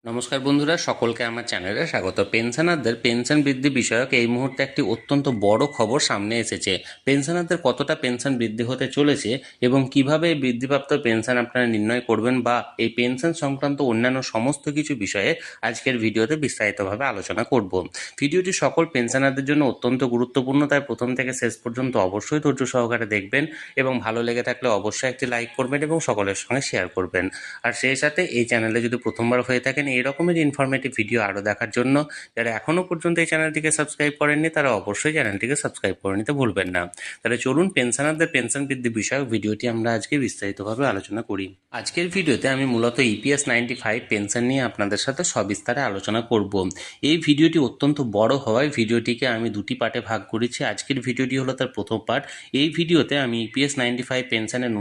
নমস্কার বন্ধুরা, সকলকে আমার চ্যানেলে স্বাগত। পেনশনারদের পেনশন বৃদ্ধি বিষয়ক এই মুহূর্তে একটি অত্যন্ত বড় খবর সামনে এসেছে। পেনশনারদের কতটা পেনশন বৃদ্ধি হতে চলেছে এবং কিভাবে এই বৃদ্ধিপ্রাপ্ত পেনশন আপনারা নির্ণয় করবেন বা এই পেনশন সংক্রান্ত অন্যান্য সমস্ত কিছু বিষয়ে আজকের ভিডিওতে বিস্তারিতভাবে আলোচনা করব। ভিডিওটি সকল পেনশনারদের জন্য অত্যন্ত গুরুত্বপূর্ণ, তাই প্রথম থেকে শেষ পর্যন্ত অবশ্যই ধৈর্য সহকারে দেখবেন এবং ভালো লেগে থাকলে অবশ্যই একটি লাইক করবেন এবং সকলের সঙ্গে শেয়ার করবেন। আর সেই সাথে এই চ্যানেলে যদি প্রথমবার হয়ে থাকেন এই রকমের ইনফরমেটিভ ভিডিও আরও দেখার জন্য যারা এখনও পর্যন্ত এই চ্যানেলটিকে সাবস্ক্রাইব করেননি তারা অবশ্যই চ্যানেলটিকে সাবস্ক্রাইব করে নিতে ভুলবেন না। তাহলে চলুন পেনশনারদের পেনশন বৃদ্ধি বিষয়ক ভিডিওটি আমরা আজকে বিস্তারিতভাবে আলোচনা করি। আজকের ভিডিওতে আমি মূলত ইপিএস 95 পেনশন নিয়ে আপনাদের সাথে সবিস্তারে আলোচনা করব। এই ভিডিওটি অত্যন্ত বড় হওয়ায় ভিডিওটিকে আমি দুটি পার্টে ভাগ করেছি। আজকের ভিডিওটি হলো তার প্রথম পার্ট। এই ভিডিওতে আমি ইপিএস 95 পেনশনের